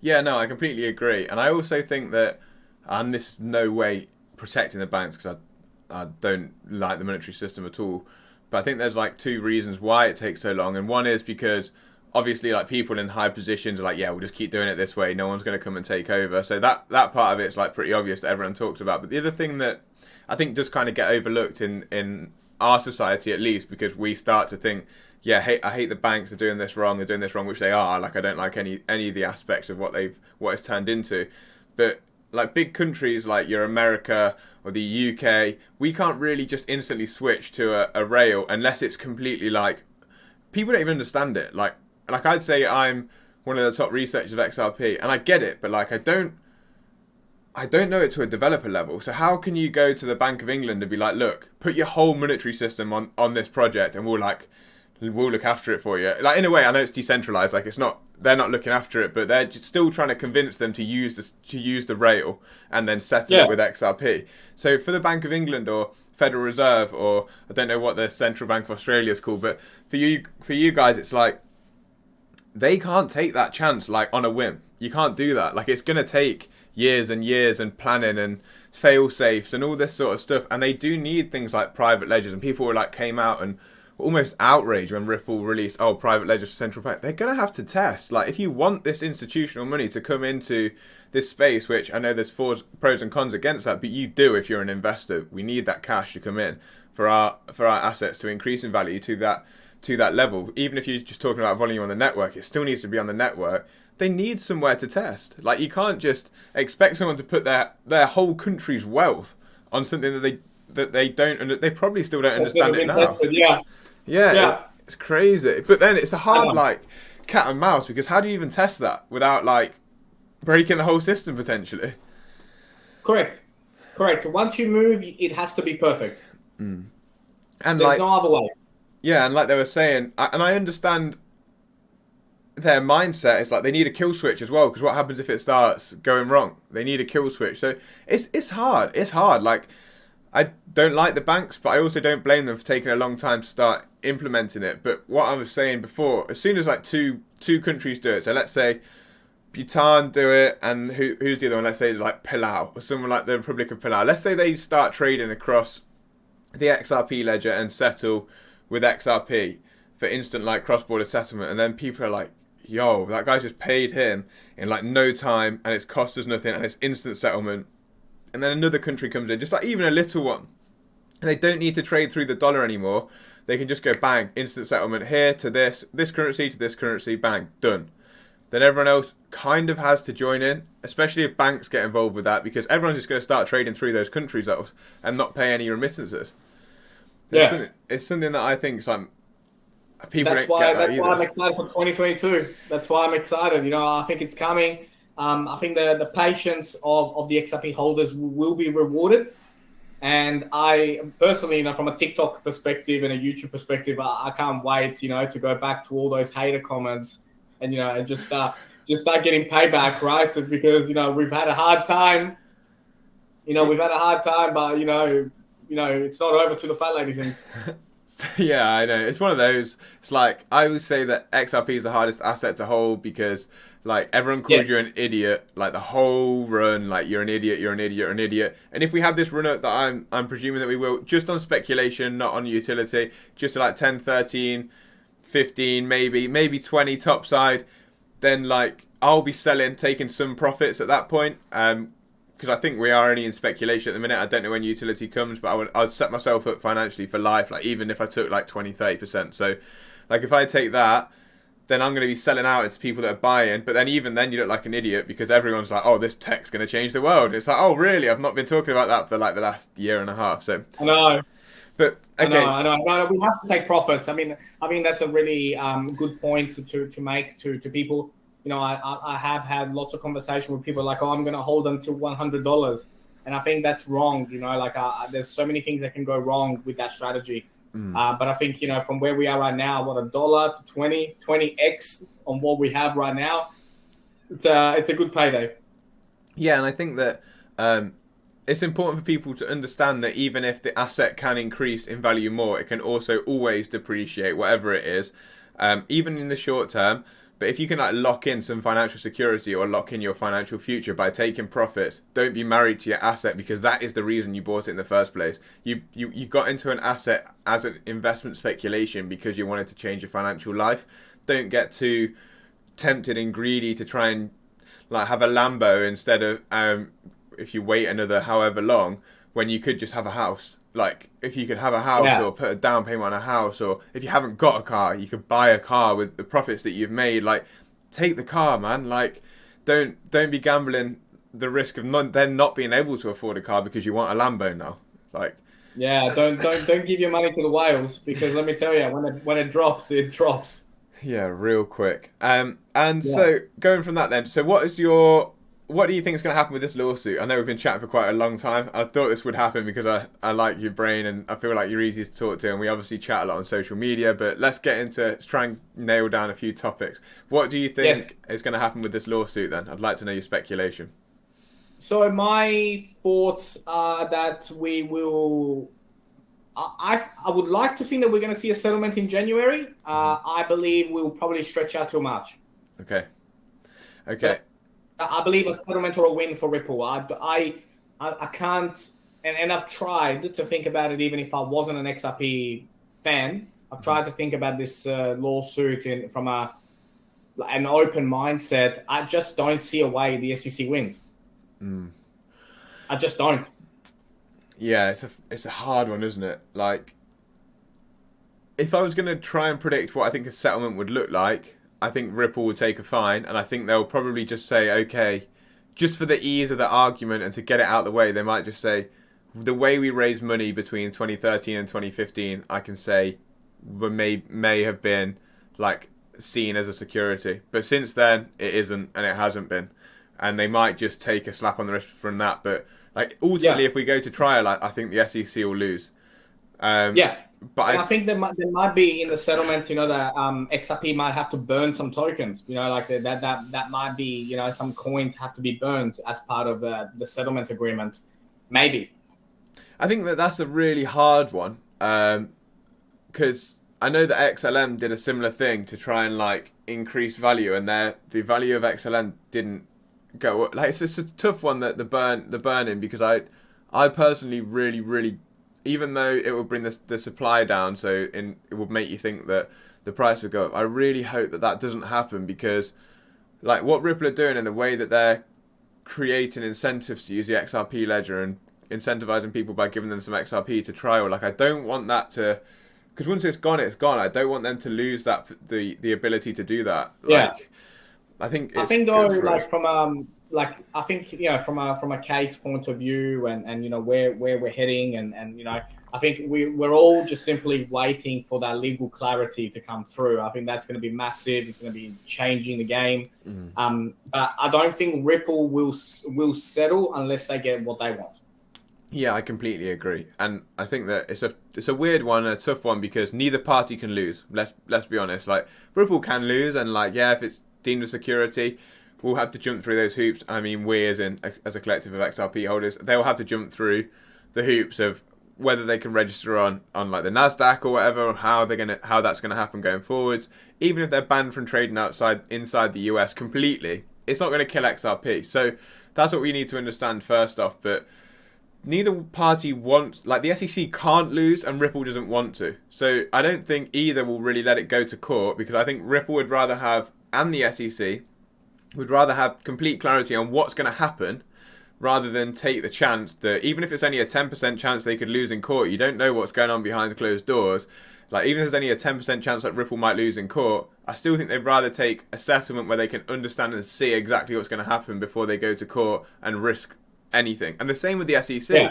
Yeah, no, I completely agree. And I also think that, and this is no way protecting the banks, because I don't like the monetary system at all, but I think there's like two reasons why it takes so long. And one is because obviously, like, people in high positions are like, yeah, we'll just keep doing it this way. No one's going to come and take over. So that part of it's like pretty obvious that everyone talks about. But the other thing that I think does kind of get overlooked in our society, at least, because we start to think, yeah, I hate the banks. They're doing this wrong. They're doing this wrong, which they are. Like, I don't like any of the aspects of what it's turned into. But like, big countries like your America or the UK, we can't really just instantly switch to a rail unless it's completely like, people don't even understand it. Like I'd say I'm one of the top researchers of XRP, and I get it, but like, I don't know it to a developer level. So how can you go to the Bank of England and be like, look, put your whole monetary system on this project, and we'll look after it for you? Like, in a way, I know it's decentralized. Like, they're not looking after it, but they're still trying to convince them to use the rail and then settle it with XRP. So for the Bank of England or Federal Reserve, or I don't know what the Central Bank of Australia is called, but for you guys, it's like, they can't take that chance like on a whim. You can't do that. Like, it's going to take years and years and planning and fail safes and all this sort of stuff. And they do need things like private ledgers. And people came out and almost outraged when Ripple released, oh, private ledger for central bank. They're going to have to test. Like, if you want this institutional money to come into this space, which I know there's pros and cons against that, but you do if you're an investor. We need that cash to come in for our assets to increase in value to that level. Even if you're just talking about volume on the network, it still needs to be on the network. They need somewhere to test. Like, you can't just expect someone to put their whole country's wealth on something that they probably still don't understand it now. Tested, yeah. Yeah. It's crazy. But then it's a hard like cat and mouse, because how do you even test that without like breaking the whole system potentially? Correct. Once you move, it has to be perfect. And there's no other way. Yeah, and like they were saying, and I understand their mindset is like they need a kill switch as well, because what happens if it starts going wrong? They need a kill switch. So it's hard. It's hard. Like, I don't like the banks, but I also don't blame them for taking a long time to start implementing it. But what I was saying before, as soon as like two countries do it, so let's say Bhutan do it, and who's the other one? Let's say like Palau, or someone like the Republic of Palau. Let's say they start trading across the XRP ledger and settle with XRP for instant like cross-border settlement, and then people are like, yo, that guy's just paid him in like no time, and it's cost us nothing, and it's instant settlement. And then another country comes in, just like even a little one, and they don't need to trade through the dollar anymore. They can just go bang, instant settlement here to this currency to this currency, bang, done. Then everyone else kind of has to join in, especially if banks get involved with that, because everyone's just going to start trading through those countries and not pay any remittances. It's something that I think is like people don't get that either. That's why I'm excited for 2022. That's why I'm excited. You know, I think it's coming. I think the patience of the XRP holders will be rewarded. And I personally, you know, from a TikTok perspective and a YouTube perspective, I can't wait, you know, to go back to all those hater comments and, you know, and just start getting payback, right? So because, you know, we've had a hard time. But, you know, it's not over to the fat ladies. Yeah, I know. It's one of those. It's like, I would say that XRP is the hardest asset to hold because, like, everyone calls you an idiot. Like, the whole run, like, you're an idiot, you're an idiot, you're an idiot. And if we have this run up that I'm presuming that we will, just on speculation, not on utility, just to like 10, 13, 15, maybe 20 top side, then, like, I'll be selling, taking some profits at that point. Because I think we are only in speculation at the minute. I don't know when utility comes, but I'd set myself up financially for life, like even if I took like 20, 30%. So like if I take that, then I'm going to be selling out into people that are buying. But then even then you look like an idiot because everyone's like, oh, this tech's going to change the world. It's like, oh, really? I've not been talking about that for like the last year and a half. So I know. But okay. I know. We have to take profits. I mean that's a really good point to make to people. You know, I have had lots of conversation with people like, oh, I'm going to hold until $100. And I think that's wrong. You know, like there's so many things that can go wrong with that strategy. But I think, you know, from where we are right now, $1 to 20x on what we have right now, it's a good payday. Yeah, and I think that it's important for people to understand that even if the asset can increase in value more, it can also always depreciate, whatever it is, even in the short term. But if you can like lock in some financial security or lock in your financial future by taking profits, don't be married to your asset because that is the reason you bought it in the first place. You got into an asset as an investment speculation because you wanted to change your financial life. Don't get too tempted and greedy to try and like have a Lambo instead of if you wait another however long when you could just have a house. Like, if you could have a house or put a down payment on a house, or if you haven't got a car, you could buy a car with the profits that you've made. Like, take the car, man. Like, don't be gambling the risk of then not being able to afford a car because you want a Lambo now. Like, yeah, don't give your money to the whales because let me tell you, when it drops, it drops. Yeah, real quick. So going from that then, so what do you think is going to happen with this lawsuit? I know we've been chatting for quite a long time. I thought this would happen because I like your brain and I feel like you're easy to talk to, and we obviously chat a lot on social media, but let's try and nail down a few topics. What do you think is going to happen with this lawsuit then? I'd like to know your speculation. So my thoughts are that we will... I would like to think that we're going to see a settlement in January. I believe we'll probably stretch out till March. Okay. But I believe a settlement or a win for Ripple. I can't, and I've tried to think about it even if I wasn't an XRP fan. I've tried to think about this lawsuit from an open mindset. I just don't see a way the SEC wins. I just don't. Yeah, it's a hard one, isn't it? Like, if I was going to try and predict what I think a settlement would look like, I think Ripple would take a fine, and I think they'll probably just say, okay, just for the ease of the argument and to get it out of the way, they might just say, the way we raised money between 2013 and 2015, I can say, may have been like seen as a security, but since then it isn't, and it hasn't been, and they might just take a slap on the wrist from that. But like ultimately, if we go to trial, I think the SEC will lose. But I think there might be in the settlement, that XRP might have to burn some tokens. Like that might be, some coins have to be burned as part of the settlement agreement. Maybe. I think that's a really hard one, because I know that XLM did a similar thing to try and like increase value, and the value of XLM didn't go up. Like, it's just a tough one, that the burning, because I personally really, even though it will bring the supply down, it will make you think that the price will go up, I really hope that doesn't happen, because like what Ripple are doing and the way that they're creating incentives to use the XRP ledger and incentivizing people by giving them some XRP to trial, like I don't want that to, because once it's gone, it's gone. I don't want them to lose the ability to do that. Like, I think though, like from I think from a case point of view, and where we're heading, and I think we're all just simply waiting for that legal clarity to come through. I think that's going to be massive. It's going to be changing the game. But I don't think Ripple will settle unless they get what they want. Yeah, I completely agree, and I think that it's a weird one, a tough one, because neither party can lose. Let's be honest. Like, Ripple can lose, and like, yeah, if it's deemed a security, we'll have to jump through those hoops. I mean, we as a collective of XRP holders, they'll have to jump through the hoops of whether they can register on like the Nasdaq or whatever, or how that's gonna happen going forwards. Even if they're banned from trading inside the US completely, it's not going to kill XRP. So that's what we need to understand first off. But neither party wants, like, the SEC can't lose and Ripple doesn't want to. So I don't think either will really let it go to court, because I think Ripple would rather have, and the SEC would rather have complete clarity on what's going to happen, rather than take the chance that even if it's only a 10% chance they could lose in court, you don't know what's going on behind the closed doors. Like, even if there's only a 10% chance that Ripple might lose in court, I still think they'd rather take a settlement where they can understand and see exactly what's going to happen before they go to court and risk anything. And the same with the SEC. Yeah.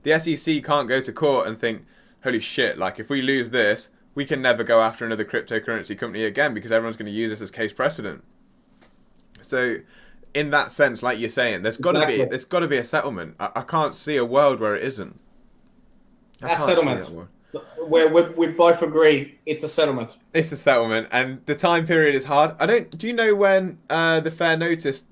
The SEC can't go to court and think, holy shit, like, if we lose this, we can never go after another cryptocurrency company again, because everyone's going to use this as case precedent. So in that sense, like you're saying, there's got to be a settlement. I can't see a world where it isn't. A settlement. Where we both agree it's a settlement. It's a settlement, and the time period is hard. Do you know when the fair notice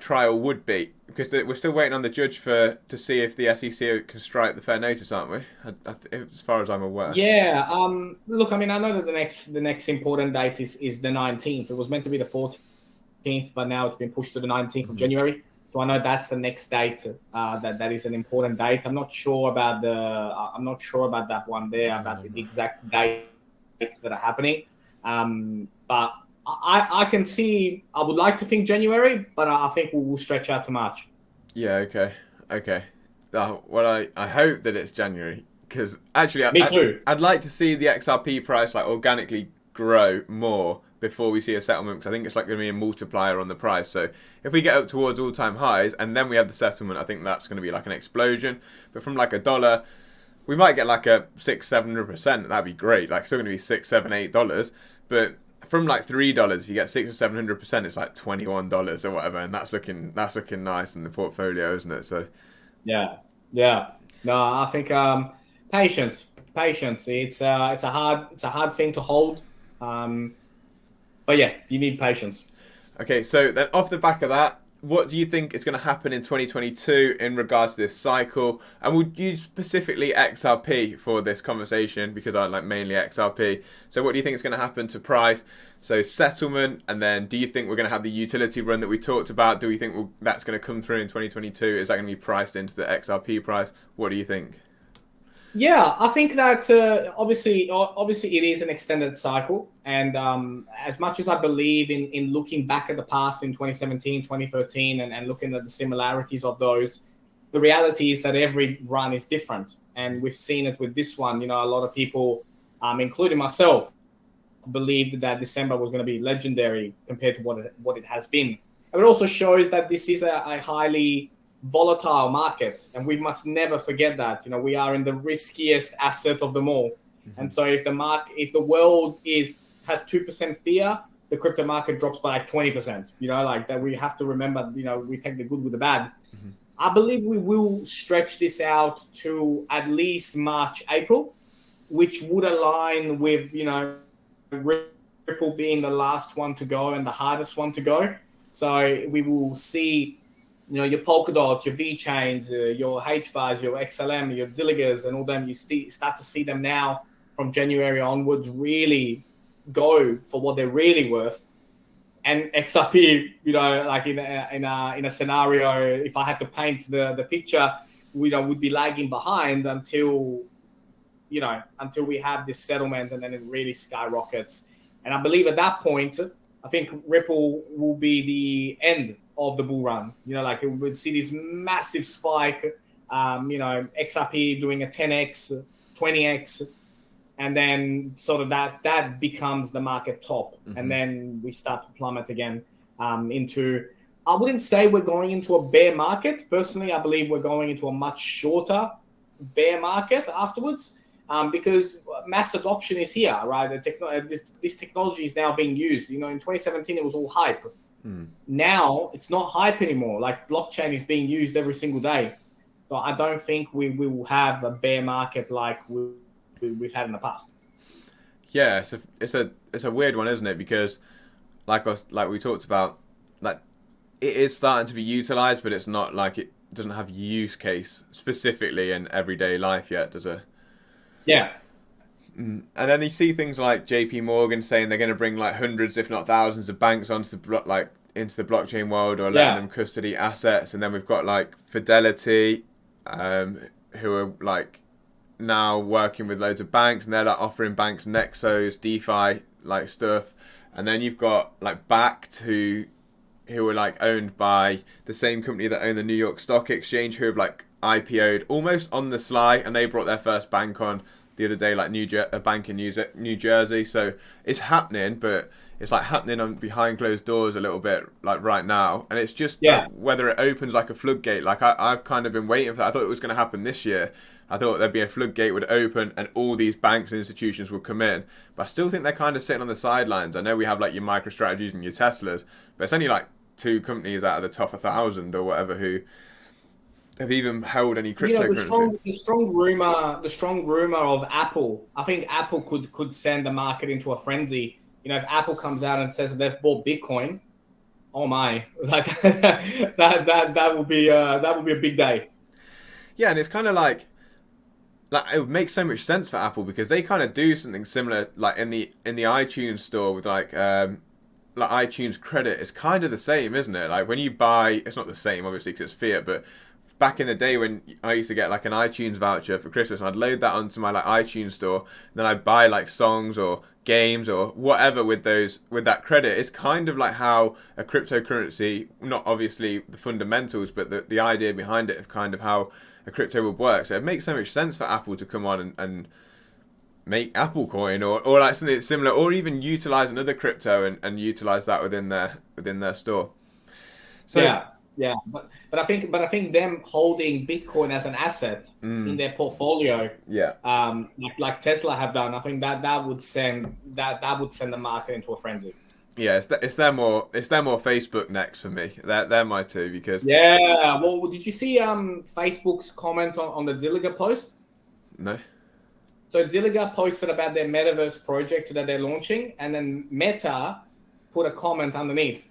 trial would be? Because we're still waiting on the judge to see if the SEC can strike the fair notice, aren't we? As far as I'm aware. Yeah. Look, I mean, I know that the next important date is the 19th. It was meant to be the 14th, but now it's been pushed to the 19th of January. So I know that's the next date. That is an important date. I'm not sure about that one there, about the exact dates that are happening. But I can see. I would like to think January, but I think we'll stretch out to March. Yeah. Okay. Well, I hope that it's January, because actually, Me too. I'd like to see the XRP price organically grow more before we see a settlement, because I think it's going to be a multiplier on the price. So if we get up towards all-time highs and then we have the settlement, I think that's going to be an explosion. But from $1, we might get a 600-700%. That'd be great. Still going to be $6, $7, $8. But from $3, if you get 600 or 700%, it's $21 or whatever, and that's looking nice in the portfolio, isn't it? So yeah. No, I think patience. It's a hard thing to hold. But yeah, you need patience. Okay, so then off the back of that, what do you think is going to happen in 2022 in regards to this cycle? And we'll use specifically XRP for this conversation, because I like mainly XRP. So what do you think is going to happen to price? So settlement, and then do you think we're going to have the utility run that we talked about? Do we think that's going to come through in 2022? Is that going to be priced into the XRP price? What do you think? Yeah, I think that obviously it is an extended cycle, and as much as I believe in looking back at the past in 2017, 2013, and looking at the similarities of those, the reality is that every run is different, and we've seen it with this one. A lot of people, including myself, believed that December was going to be legendary compared to what it has been. And it also shows that this is a highly volatile market, and we must never forget that. We are in the riskiest asset of them all. And so if the world has 2% fear, the crypto market drops by like 20%. Like that, we have to remember. We take the good with the bad. I believe we will stretch this out to at least March, April, which would align with Ripple being the last one to go and the hardest one to go. So we will see, your Polkadots, your V chains, your H bars, your XLM, your Zilligers, and all them. You start to see them now from January onwards really go for what they're really worth. And XRP, like in a scenario, if I had to paint the picture, would be lagging behind until we have this settlement, and then it really skyrockets. And I believe at that point, I think Ripple will be the end of the bull run. Like we would see this massive spike, XRP doing a 10x, 20x, and then sort of that becomes the market top. And then we start to plummet again into, I wouldn't say we're going into a bear market. Personally, I believe we're going into a much shorter bear market afterwards. Because mass adoption is here, right? This technology is now being used. In 2017, it was all hype. Now it's not hype anymore. Like blockchain is being used every single day. So I don't think we will have a bear market like we've had in the past. Yeah, it's a weird one, isn't it? Because like we talked about, like it is starting to be utilized, but it's not like it doesn't have use case specifically in everyday life yet, does it? Yeah. And then you see things like JP Morgan saying they're going to bring like hundreds, if not thousands, of banks onto into the blockchain world, or letting them custody assets. And then we've got like Fidelity, who are like now working with loads of banks, and they're like offering banks Nexos, DeFi like stuff. And then you've got like Bakkt, who are like owned by the same company that own the New York Stock Exchange, who have like IPO'd almost on the sly, and they brought their first bank on the other day, like a bank in New Jersey. So it's happening, but it's like happening on behind closed doors a little bit, like right now. And it's just whether it opens like a floodgate. Like I've kind of been waiting for that. I thought it was going to happen this year. I thought there'd be a floodgate would open and all these banks and institutions would come in. But I still think they're kind of sitting on the sidelines. I know we have like your MicroStrategies and your Teslas, but it's only like 2 companies out of the top 1,000 or whatever who have even held any cryptocurrency. The strong rumor of Apple. I think Apple could send the market into a frenzy. If Apple comes out and says they've bought Bitcoin, oh my, like that would be a big day. Yeah, and it's kind of like it would make so much sense for Apple, because they kind of do something similar, like in the iTunes store with like iTunes credit. It's kind of the same, isn't it? Like when you buy, it's not the same obviously because it's fiat, but back in the day when I used to get like an iTunes voucher for Christmas, and I'd load that onto my like iTunes store, and then I'd buy like songs or games or whatever with that credit. It's kind of like how a cryptocurrency, not obviously the fundamentals, but the idea behind it of kind of how a crypto would work. So it makes so much sense for Apple to come on and make Apple Coin or like something similar, or even utilize another crypto and utilize that within their store. So yeah, but I think them holding Bitcoin as an asset in their portfolio, like Tesla have done, I think that would send the market into a frenzy. Yeah, it's their more Facebook next for me. They're my two, because well, did you see Facebook's comment on the Zilliger post? No. So Zilliger posted about their metaverse project that they're launching, and then Meta put a comment underneath.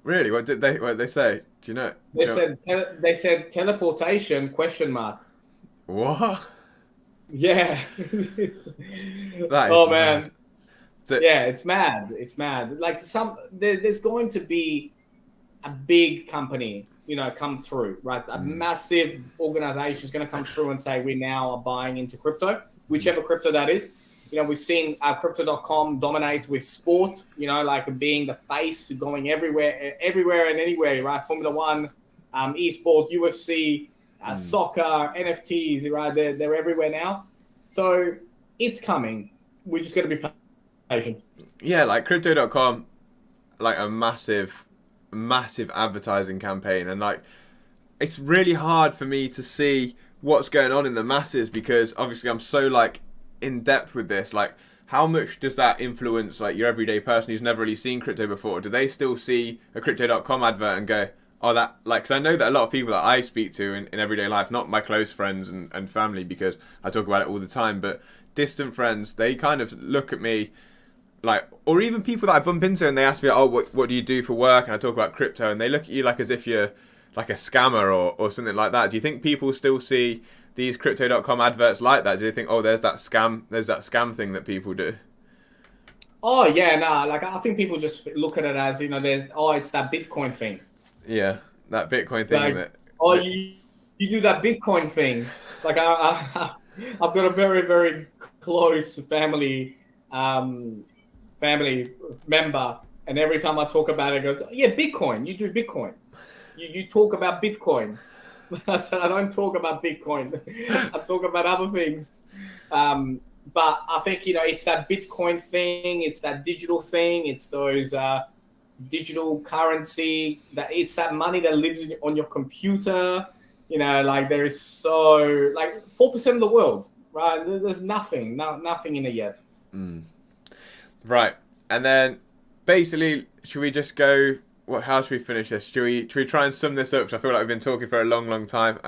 Really? What did they say? Do you know? They said teleportation ? What? Yeah. That is oh mad. man. It's mad. It's mad. Like there's going to be a big company come through, right? A massive organization is going to come through and say, we now are buying into crypto, whichever crypto that is. We've seen crypto.com dominate with sport, like being the face, going everywhere and anywhere, right? Formula One, esport, UFC, soccer, NFTs, right? They're everywhere now. So it's coming. We're just going to be patient. Yeah, like crypto.com, like a massive advertising campaign, and like it's really hard for me to see what's going on in the masses, because obviously I'm so like in depth with this. Like, how much does that influence like your everyday person who's never really seen crypto before? Do they still see a crypto.com advert and go, oh, that, like, because I know that a lot of people that I speak to in everyday life, not my close friends and family, because I talk about it all the time, but distant friends, they kind of look at me like, or even people that I bump into and they ask me, oh, what do you do for work? And I talk about crypto, and they look at you like as if you're like a scammer or something like that. Do you think people still see these crypto.com adverts like that? Do they think, oh, there's that scam thing that people do? Oh yeah, no, like I think people just look at it as, it's that Bitcoin thing. Yeah, that Bitcoin thing. Like, you do that Bitcoin thing. Like I've got a very, very close family member, and every time I talk about it, goes, yeah, Bitcoin. You do Bitcoin. You talk about Bitcoin. I said, I don't talk about Bitcoin. I talk about other things. But I think, it's that Bitcoin thing. It's that digital thing. It's those digital currency. It's that money that lives on your computer. Like there is so, like 4% of the world, right? There's nothing in it yet. Right. And then basically, should we just go, how should we finish this? Should we try and sum this up? Because I feel like we've been talking for a long, long time.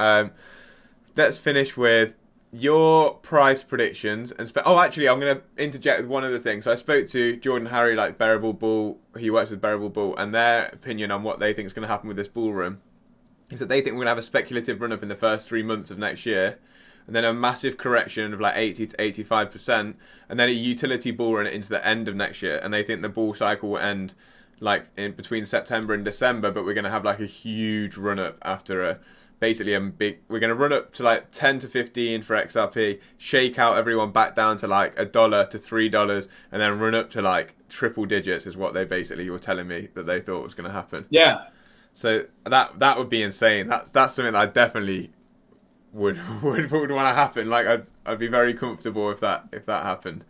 Let's finish with your price predictions. Actually, I'm going to interject with one other thing. So I spoke to Jordan Harry, like Bearable Bull. He works with Bearable Bull, and their opinion on what they think is going to happen with this bull run is that they think we're going to have a speculative run up in the first 3 months of next year, and then a massive correction of like 80 to 85%, and then a utility bull run into the end of next year. And they think the bull cycle will end like in between September and December, but we're going to have like a huge run up after we're going to run up to like 10 to 15 for XRP, shake out everyone back down to like $1 to $3, and then run up to like triple digits is what they basically were telling me that they thought was going to happen. Yeah. So that would be insane. That's something that I definitely would want to happen. Like I'd be very comfortable if that happened.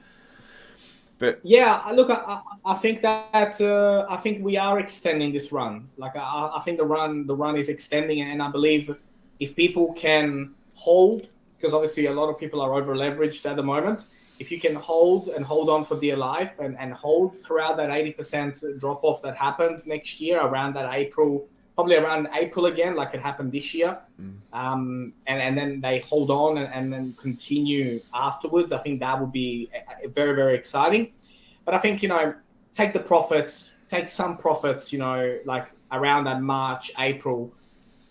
But yeah, look, I think that I think we are extending this run. Like I think the run is extending, and I believe if people can hold, because obviously a lot of people are over leveraged at the moment. If you can hold on for dear life and hold throughout that 80% drop off that happens next year around that April. Probably around April again, like it happened this year. And then they hold on and then continue afterwards. I think that would be very, very exciting. But I think, take the profits, take some profits, like around that March, April.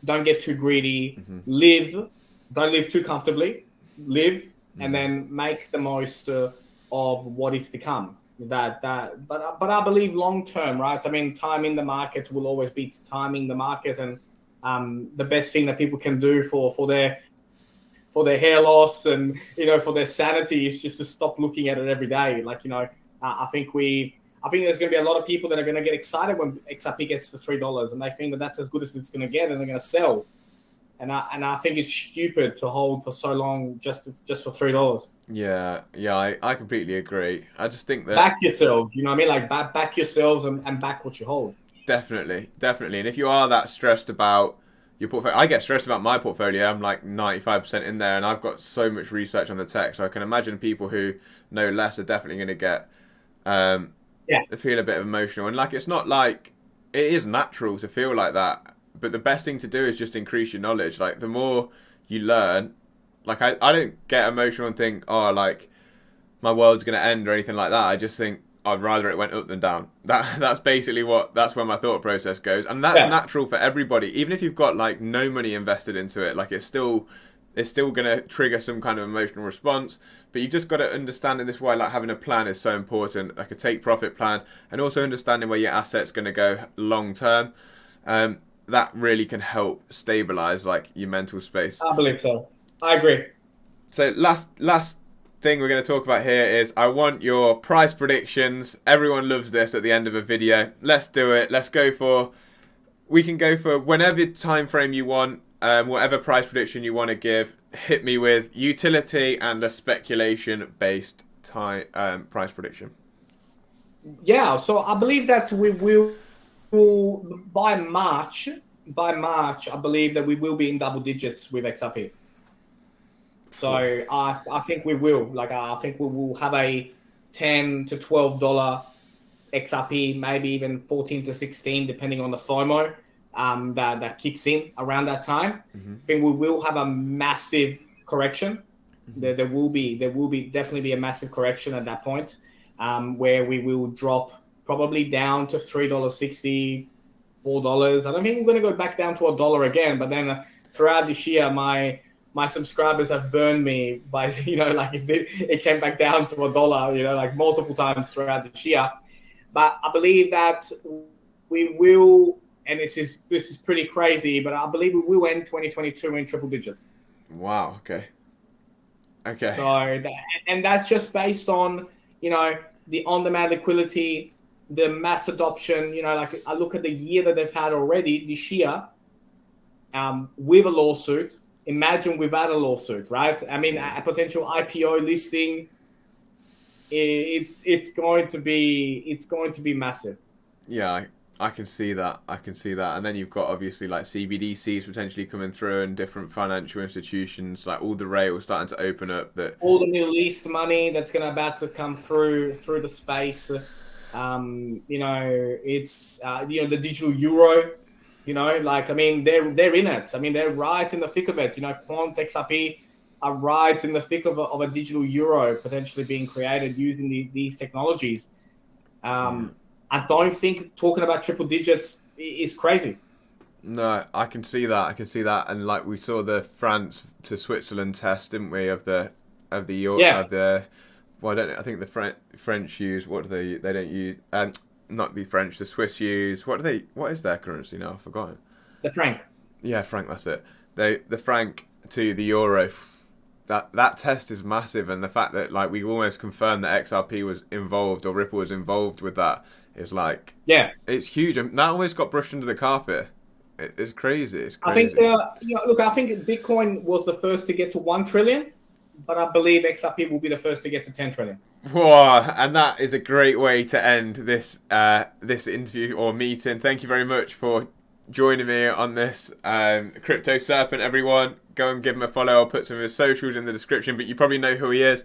Don't get too greedy. Don't live too comfortably. And then make the most of what is to come. But I believe long term, right? I mean, timing the market will always be timing the market, and the best thing that people can do for their hair loss and for their sanity is just to stop looking at it every day. Like I think there's going to be a lot of people that are going to get excited when XRP gets to $3, and they think that that's as good as it's going to get, and they're going to sell. And I think it's stupid to hold for so long just for $3. Yeah, I completely agree. I just think that back yourselves, you know what I mean? Like back yourselves and back what you hold. Definitely. And if you are that stressed about your portfolio, I get stressed about my portfolio. I'm like 95% in there, and I've got so much research on the tech. So I can imagine people who know less are definitely going to get feel a bit of emotional. And like, it's not like, it is natural to feel like that. But the best thing to do is just increase your knowledge. Like the more you learn, like I don't get emotional and think, oh, like my world's going to end or anything like that. I just think I'd rather it went up than down. That's basically that's where my thought process goes. And that's natural for everybody. Even if you've got like no money invested into it, like it's still going to trigger some kind of emotional response. But you've just got to understand in this way, like having a plan is so important, like a take profit plan, and also understanding where your asset's going to go long term. that really can help stabilize like your mental space. I believe so. I agree. So last thing we're going to talk about here is I want your price predictions. Everyone loves this at the end of a video. Let's do it. We can go for whenever time frame you want, whatever price prediction you want to give. Hit me with utility and a speculation based price prediction. Yeah, so I believe that we will by March. By March, I believe that we will be in double digits with XRP. So I think we will. Like I think we will have a $10 to $12 XRP, maybe even 14 to 16, depending on the FOMO that kicks in around that time. Mm-hmm. I think we will have a massive correction. Mm-hmm. There will be definitely be a massive correction at that point, where we will drop probably down to $3.60, $4. I don't think we're going to go back down to $1 again. But then throughout this year, my subscribers have burned me by, like it came back down to $1, like multiple times throughout this year. But I believe that we will, and this is pretty crazy, but I believe we will end 2022 in triple digits. Wow. Okay. So, and that's just based on, the on-demand liquidity, the mass adoption. Like I look at the year that they've had already this year, with a lawsuit. Imagine without a lawsuit, right? I mean, a potential IPO listing. It's going to be massive. Yeah, I can see that. And then you've got obviously like CBDCs potentially coming through and different financial institutions, like all the rails starting to open up. That all the Middle East money that's about to come through the space. It's the digital euro. Like I mean, they're in it. I mean, they're right in the thick of it. Quant XRP are right in the thick of a digital euro potentially being created using these technologies. I don't think talking about triple digits is crazy. No, I can see that. And like we saw the France to Switzerland test, didn't we? Of the well, I think the French use, what do they don't use, not the French, the Swiss use, what is their currency now? I've forgotten. The franc. Yeah, franc, that's it. The franc to the euro, that test is massive, and the fact that like we almost confirmed that XRP was involved or Ripple was involved with that is like, yeah, it's huge, and that almost got brushed under the carpet. It's crazy. I think look, I think Bitcoin was the first to get to 1 trillion, but I believe XRP will be the first to get to 10 trillion. Whoa, and that is a great way to end this this interview or meeting. Thank you very much for joining me on this. Crypto Serpent, everyone, go and give him a follow. I'll put some of his socials in the description, but you probably know who he is.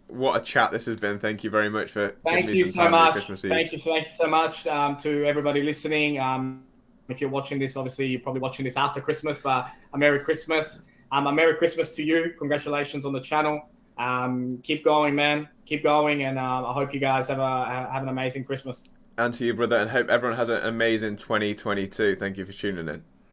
What a chat this has been. Thank you very much for giving me some time on Christmas Eve. Thank you so much to everybody listening. If you're watching this, obviously you're probably watching this after Christmas, but a Merry Christmas. A Merry Christmas to you. Congratulations on the channel. Keep going, man. Keep going, and I hope you guys have an amazing Christmas. And to you, brother, and hope everyone has an amazing 2022. Thank you for tuning in.